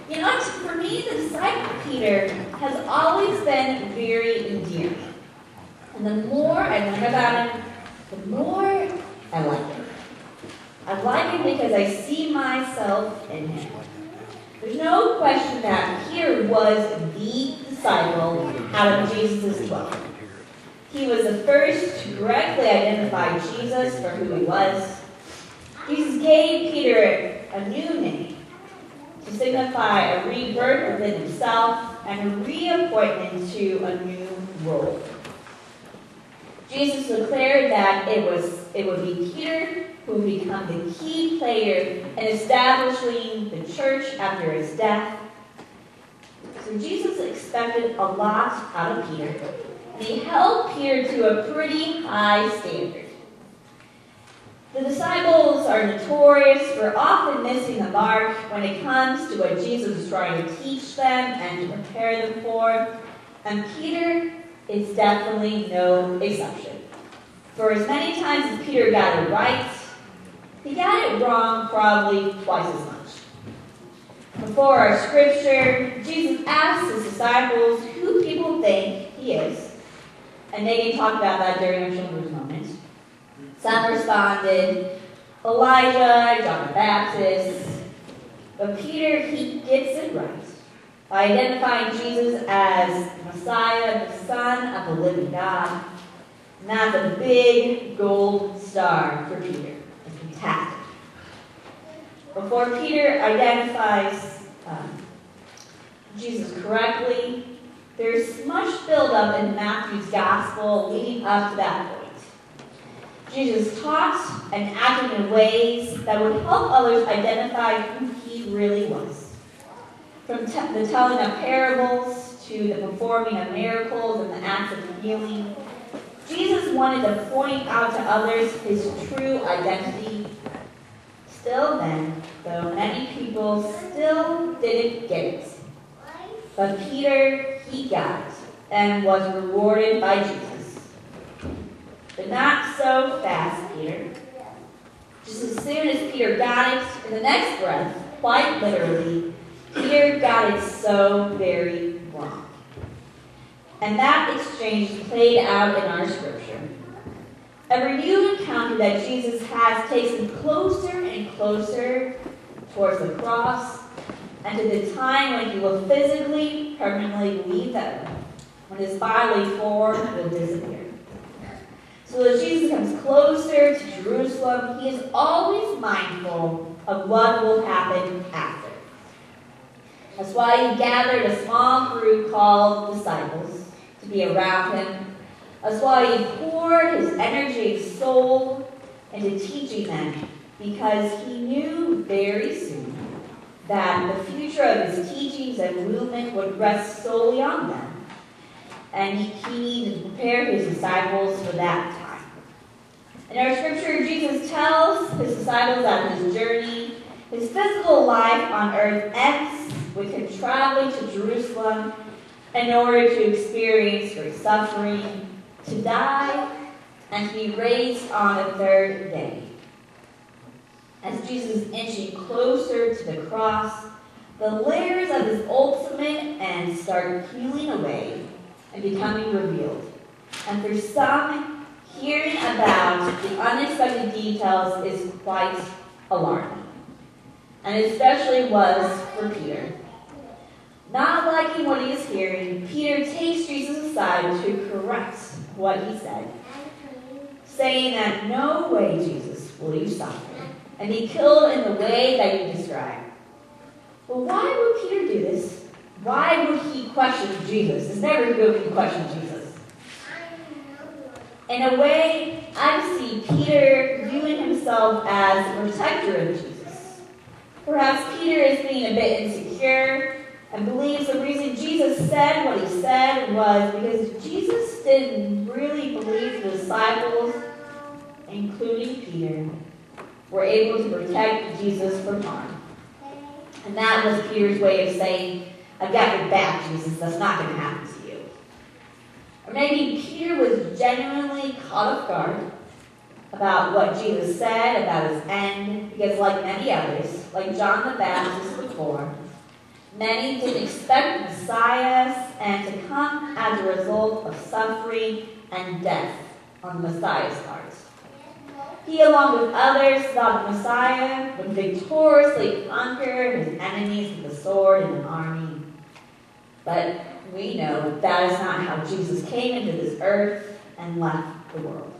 You know, for me, the disciple Peter has always been very endearing. And the more I learn about him, the more I like him. I like him because I see myself in him. There's no question that Peter was the disciple out of Jesus' 12. He was the first to correctly identify Jesus for who he was. Jesus gave Peter a new name to signify a rebirth within himself and a reappointment to a new role. Jesus declared that it would be Peter who would become the key player in establishing the church after his death. So Jesus expected a lot out of Peter, and he held Peter to a pretty high standard. The disciples are notorious for often missing the mark when it comes to what Jesus is trying to teach them and to prepare them for, and Peter is definitely no exception. For as many times as Peter got it right, he got it wrong probably twice as much. Before our scripture, Jesus asked his disciples who people think he is, and they talked about that during our children's moment. Some responded, Elijah, John the Baptist. But Peter, he gets it right by identifying Jesus as Messiah, the Son of the living God. And that's a big gold star for Peter. It's fantastic. Before Peter identifies Jesus correctly, there's much buildup in Matthew's gospel leading up to that point. Jesus taught and acted in ways that would help others identify who he really was. From the telling of parables to the performing of miracles and the acts of healing, Jesus wanted to point out to others his true identity. Still then, though many people still didn't get it. But Peter, he got it and was rewarded by Jesus. But not so fast, Peter. Just as soon as Peter got it, in the next breath, quite literally, Peter got it so very wrong. And that exchange played out in our scripture. A renewed encounter that Jesus has takes him closer and closer towards the cross and to the time when he will physically, permanently leave that earth, when his bodily form will disappear. So as Jesus comes closer to Jerusalem, he is always mindful of what will happen after. That's why he gathered a small group called disciples to be around him. That's why he poured his energy and soul into teaching them, because he knew very soon that the future of his teachings and movement would rest solely on them. And he needed to prepare his disciples for that time. In our scripture, Jesus tells his disciples that his journey, his physical life on earth ends with him traveling to Jerusalem in order to experience great suffering, to die, and to be raised on the third day. As Jesus is inching closer to the cross, the layers of his ultimate end start peeling away and becoming revealed. And for some, hearing about the unexpected details is quite alarming. And it especially was for Peter. Not liking what he is hearing, Peter takes Jesus aside to correct what he said, saying that no way, Jesus, will you suffer and be killed in the way that you describe. But why would Peter do this? Why would he question Jesus? It's never good to question Jesus. In a way, I see Peter viewing himself as a protector of Jesus. Perhaps Peter is being a bit insecure and believes the reason Jesus said what he said was because Jesus didn't really believe the disciples, including Peter, were able to protect Jesus from harm. And that was Peter's way of saying, I've got your back, Jesus. That's not going to happen to you. Or maybe Peter was genuinely caught off guard about what Jesus said about his end, because like many others, like John the Baptist before, Many didn't expect Messiah and to come as a result of suffering and death on the Messiah's part. He, along with others, thought the Messiah would victoriously conquer his enemies with a sword and an army. But we know that is not how Jesus came into this earth and left the world.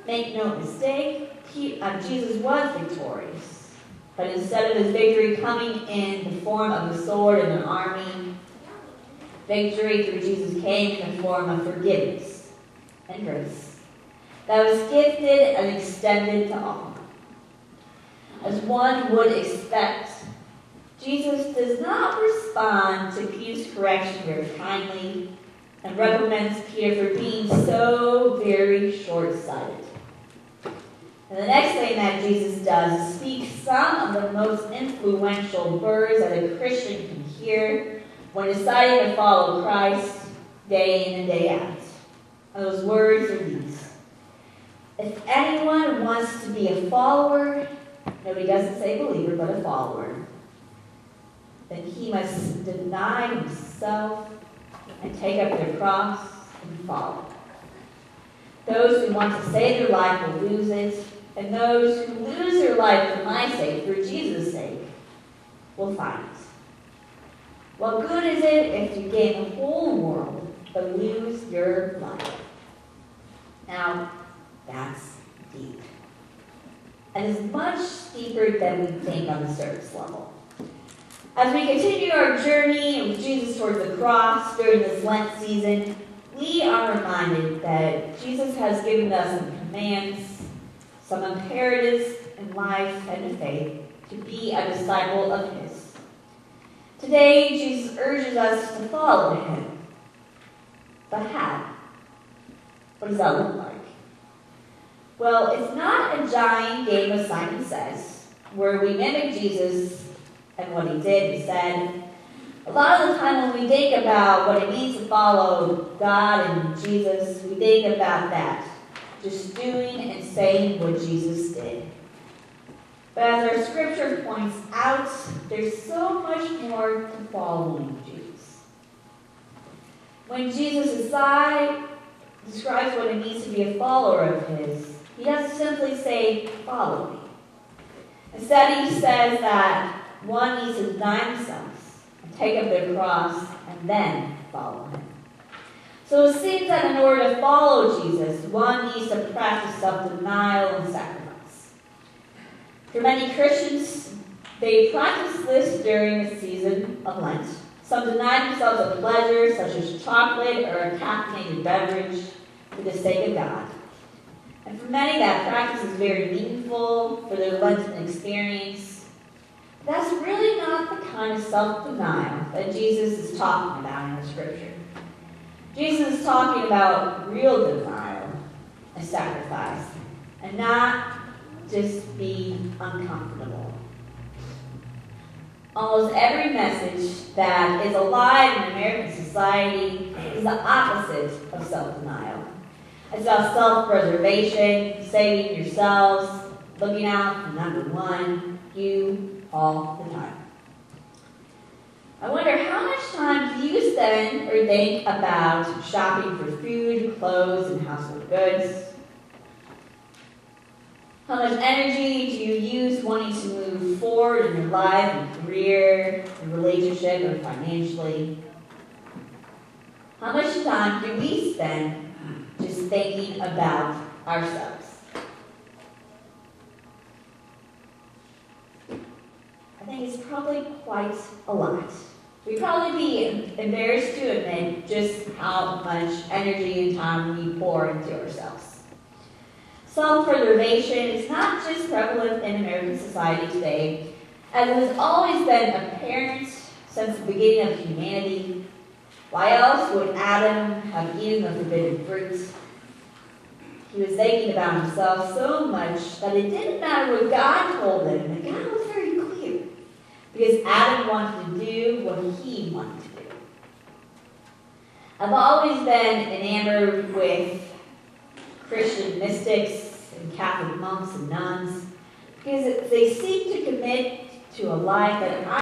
Make no mistake, Jesus was victorious. But instead of his victory coming in the form of a sword and an army, victory through Jesus came in the form of forgiveness and grace that was gifted and extended to all. As one would expect, Jesus does not respond to Peter's correction very kindly and reprimands Peter for being so very short-sighted. And the next thing that Jesus does is speak some of the most influential words that a Christian can hear when deciding to follow Christ day in and day out. And those words are these. If anyone wants to be a follower, nobody doesn't say believer, but a follower, then he must deny himself and take up their cross and follow. Those who want to save their life will lose it, and those who lose their life for my sake, for Jesus' sake, will find it. What good is it if you gain the whole world but lose your life? Now, that's deep. And is much deeper than we think on the surface level. As we continue our journey with Jesus towards the cross during this Lent season, we are reminded that Jesus has given us some commands, some imperatives in life and in faith to be a disciple of his. Today, Jesus urges us to follow him. But how? What does that look like? Well, it's not a giant game of Simon Says, where we mimic Jesus and what he did and said. A lot of the time when we think about what it means to follow God and Jesus, we think about that. Just doing and saying what Jesus did. But as our scripture points out, there's so much more to following Jesus. When Jesus describes what it means to be a follower of his, he doesn't simply say, follow me. Instead, he says that one needs to deny themselves and take up their cross and then follow him. So it seems that in order to follow Jesus, one needs to practice self-denial and sacrifice. For many Christians, they practice this during the season of Lent. Some deny themselves of pleasure, such as chocolate or a caffeinated beverage, for the sake of God. And for many, that practice is very meaningful for their Lenten experience. That's really not the kind of self-denial that Jesus is talking about in the scripture. Jesus is talking about real denial and sacrifice, and not just being uncomfortable. Almost every message that is alive in American society is the opposite of self-denial. It's about self-preservation, saving yourselves, looking out for number one, you, all the time. I wonder how much time do you spend or think about shopping for food, clothes, and household goods? How much energy do you use wanting to move forward in your life and career, and relationship, or financially? How much time do we spend just thinking about ourselves? I think it's probably quite a lot. We'd probably be embarrassed to admit just how much energy and time we pour into ourselves. Self-preservation is not just prevalent in American society today, as it has always been apparent since the beginning of humanity. Why else would Adam have eaten the forbidden fruit? He was thinking about himself so much that it didn't matter what God told him. And God was very clear, because Adam wanted to do what he wanted to do. I've always been enamored with Christian mystics and Catholic monks and nuns, because they seek to commit to a life that